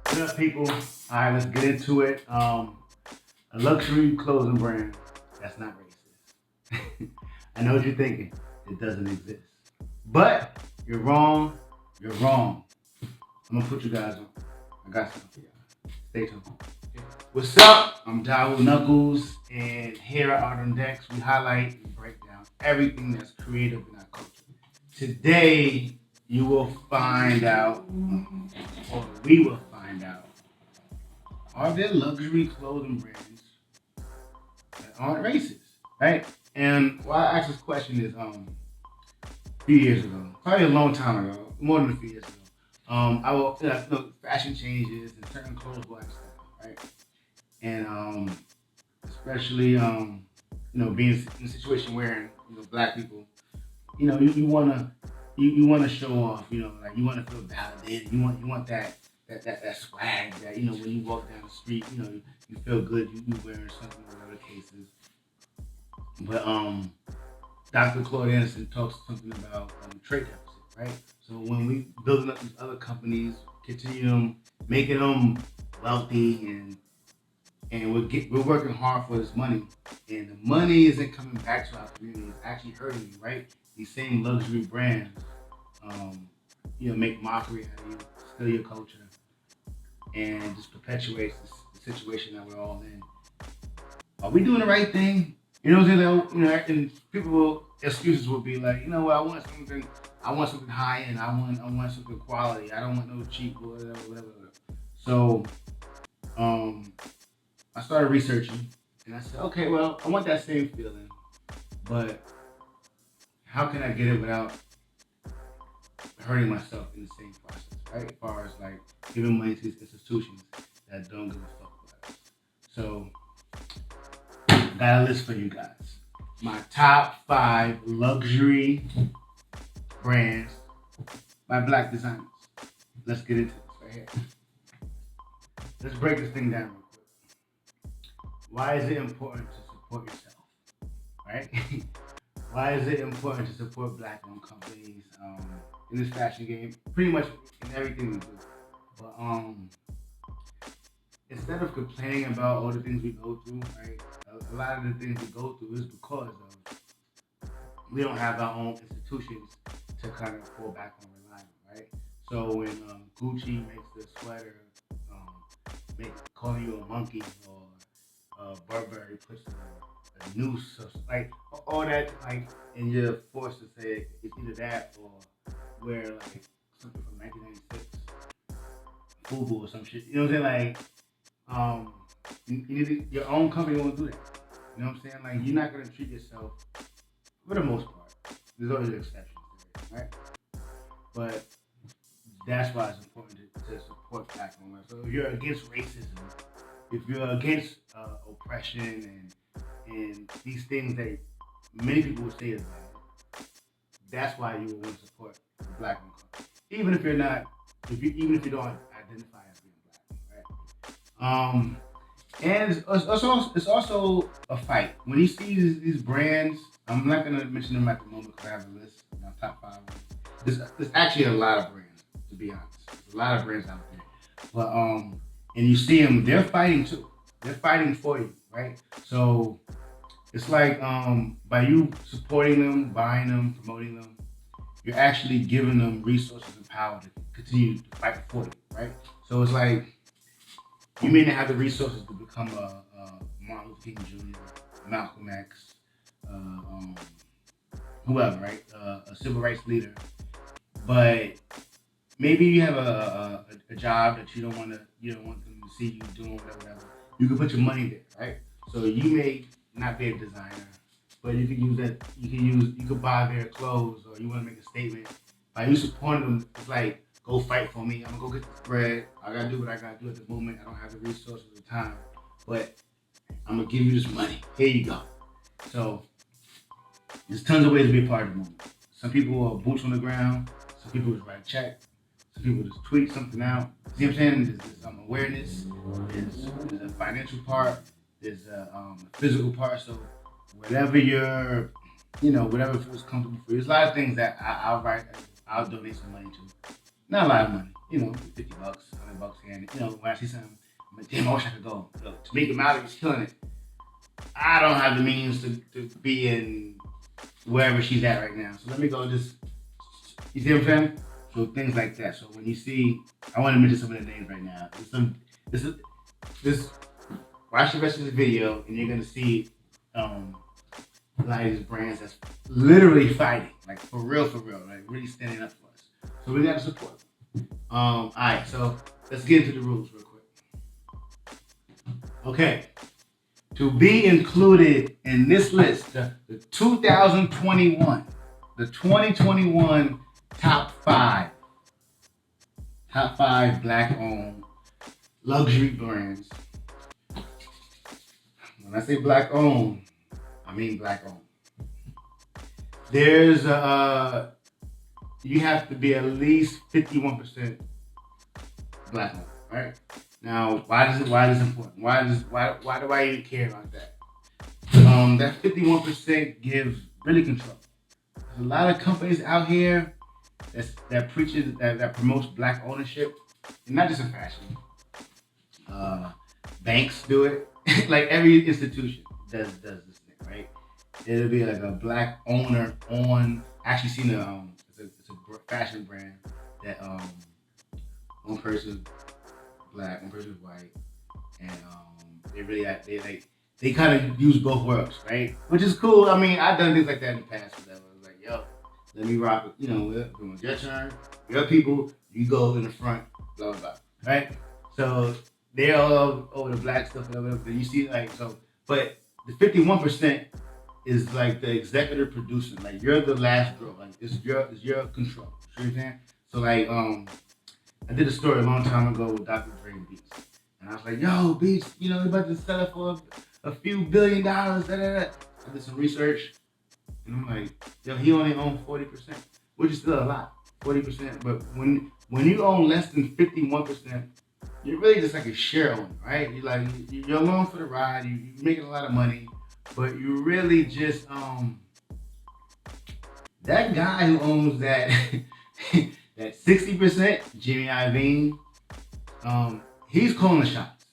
What up, people? All right, let's get into it. A luxury clothing brand that's not racist. I know what you're thinking. It doesn't exist. But you're wrong. You're wrong. I'm gonna put you guys on. I got something for y'all. Stay tuned. What's up? I'm Dawud Knuckles, and here at Art on Decks, we highlight and break down everything that's creative in our culture. Today, you will find out, or we will find out, are there luxury clothing brands that aren't racist, right? And why I asked this question is a few years ago, probably a long time ago, more than a few years ago. I will, fashion changes and certain clothes lifestyle, right? And especially being in a situation where black people, you wanna you wanna show off, like you wanna feel validated. You want that swag that when you walk down the street, you feel good. You wearing something, whatever the case is. But Dr. Claude Anderson talks something about trade deficit, right? So when we building up these other companies, continue them, making them wealthy, and we're working hard for this money, and the money isn't coming back to our community. It's actually hurting you, right? These same luxury brands, make mockery out of you, steal your culture, and just perpetuates the situation that we're all in. Are we doing the right thing? You know what I'm saying? And people excuses will be like, you know what, I want something high end. I want something quality. I don't want no cheap whatever. So, I started researching, and I said, okay, well, I want that same feeling, but how can I get it without hurting myself in the same process, right? As far as like giving money to these institutions that don't give a fuck about us. So, I got a list for you guys. My top 5 luxury brands by black designers. Let's get into this right here. Let's break this thing down real quick. Why is it important to support yourself, right? Why is it important to support black-owned companies in this fashion game? Pretty much in everything we do. But instead of complaining about all the things we go through, right? A lot of the things we go through is because of we don't have our own institutions to kind of fall back on rely on, right? So when Gucci makes the sweater, calling you a monkey, or Burberry puts a noose, or like all that, like, and you're forced to say it's either that or wear like something from 1996, FUBU or some shit. You know what I'm saying? Like, your own company won't do that. You know what I'm saying? Like, you're not gonna treat yourself, for the most part. There's always exceptions, right? But that's why it's important to support black-owned life. So if you're against racism, if you're against oppression and these things that many people would say is bad, that's why you would want to support the black-owned company. Even if you're not, even if you don't identify as being black, right? And it's also a fight. When you see these brands, I'm not gonna mention them at the moment because I have a list, my top 5 ones. There's actually a lot of brands, to be honest. There's a lot of brands out there. But and you see them, they're fighting too. They're fighting for you, right? So it's like by you supporting them, buying them, promoting them, you're actually giving them resources and power to continue to fight for you, right? So it's like you may not have the resources to become a Martin Luther King Jr., Malcolm X, whoever, right? A civil rights leader, but maybe you have a job that you don't want them to see you doing whatever. You can put your money there, right? So you may not be a designer, but you can use that. You could buy their clothes, or you want to make a statement by you supporting them. It's like, go fight for me. I'm gonna go get this bread. I gotta do what I gotta do at the moment. I don't have the resources or time, but I'm gonna give you this money. Here you go. So there's tons of ways to be a part of the movement. Some people are boots on the ground. Some people just write a check. Some people just tweet something out. See what I'm saying? There's awareness. There's a financial part. There's a physical part. So whatever whatever feels comfortable for you. There's a lot of things that I'll donate some money to. Not a lot of money, you know, $50, $100 here, and you know, when I see something, I'm like, damn, I wish I could go. Yo, Tamika Mallory's killing it. I don't have the means to be in wherever she's at right now. So let me go just, you see what I'm saying? So things like that. So when you see, I want to mention some of the names right now. This watch the rest of the video and you're going to see a lot of these brands that's literally fighting, like for real, like really standing up for us. So we got to support them. All right, so let's get into the rules real quick. Okay. To be included in this list, the 2021 top five black-owned luxury brands. When I say black-owned, I mean black-owned. There's you have to be at least 51% black-owned, right? Now, why is this important? Why do I even care about that? That 51% gives really control. There's a lot of companies out here that preaches that promotes black ownership, and not just in fashion. Banks do it. Like every institution does this thing, right? It'll be like a black owner on. Actually, seen it's a fashion brand that one person black, one person's white, and they kind of use both worlds, right? Which is cool. I mean, I've done things like that in the past. Whatever. I was like, yo, let me rock it. You know, when it's your turn, your people, you go in the front, blah blah blah, right? So they're all over the black stuff, whatever. You see, like so, but the 51% is like the executive producer. Like you're the last girl. Like it's your control. You know what I'm saying? So like I did a story a long time ago with Dr. Dre and Beats. And I was like, yo, Beats, you know, they're about to sell it for a few $1 billion. I did some research. And I'm like, yo, he only owns 40%, which is still a lot, 40%. But when you own less than 51%, you're really just like a share owner, right? You're along for the ride. You're making a lot of money, but you really just, that guy who owns that, that 60%, Jimmy Iovine, he's calling the shots.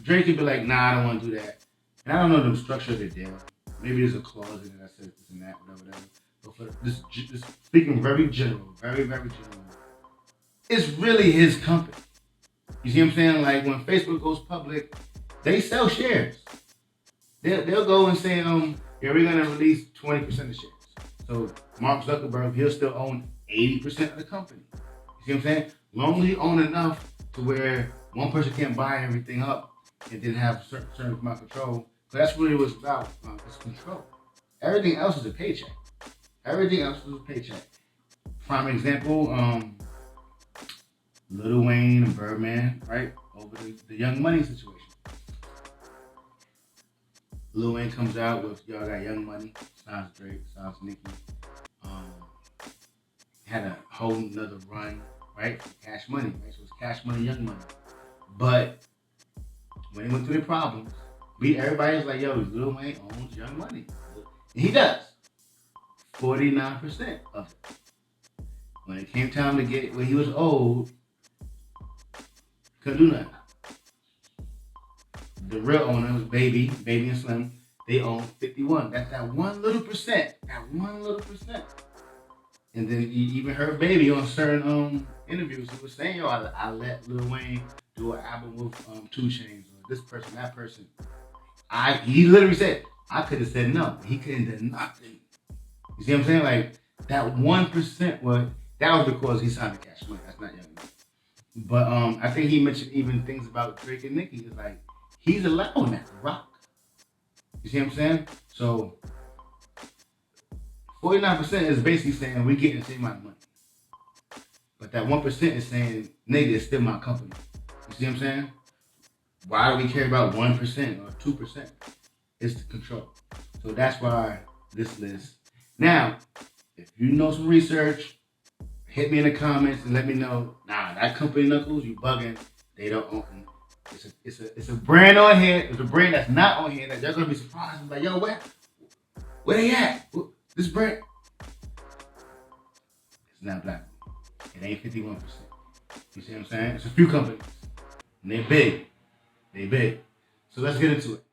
Drake could be like, nah, I don't want to do that. And I don't know the structure of the deal. Maybe there's a clause in it that says this and that, whatever. But for this speaking very general, very general, it's really his company. You see what I'm saying? Like when Facebook goes public, they sell shares. They'll go and say, yeah, we're gonna release 20% of shares. So Mark Zuckerberg, he'll still own 80% of the company. You see what I'm saying? Long as you own enough to where one person can't buy everything up and then have certain amount of control. So that's really what it's about. It's control. Everything else is a paycheck. Prime example, Lil Wayne and Birdman, right? Over the Young Money situation. Lil Wayne comes out with Y'all Got Young Money, sounds Drake, sounds Nicki. Had a whole nother run, right? Cash Money, right? So it's Cash Money, Young Money. But when he went through the problems, everybody's like, yo, Lil Wayne owns Young Money. And he does. 49% of it. When it came time to get it, when he was old, couldn't do nothing. The real owners, Baby and Slim, they own 51. That's that one little percent. And then you even heard Baby on certain interviews. He was saying, yo, I let Lil Wayne do an album with 2 Chainz or this person, that person. He literally said, I could have said no. He couldn't do nothing. You see what I'm saying? Like that 1% that was because he signed the Cash Money. That's not Young Money. But I think he mentioned even things about Drake and Nicki. It's like he's allowing that to rock. You see what I'm saying? So 49% is basically saying we getting the same amount of money. But that 1% is saying, nigga, it's still my company. You see what I'm saying? Why do we care about 1% or 2%? It's the control. So that's why this list. Now, if you know some research, hit me in the comments and let me know. Nah, that company Knuckles, you bugging. They don't own. It's a brand on here. It's a brand that's not on here that they're gonna be surprised. Like, yo, where they at? This brand. It's not black. It ain't 51%. You see what I'm saying? It's a few companies. And they big. They big. So let's get into it.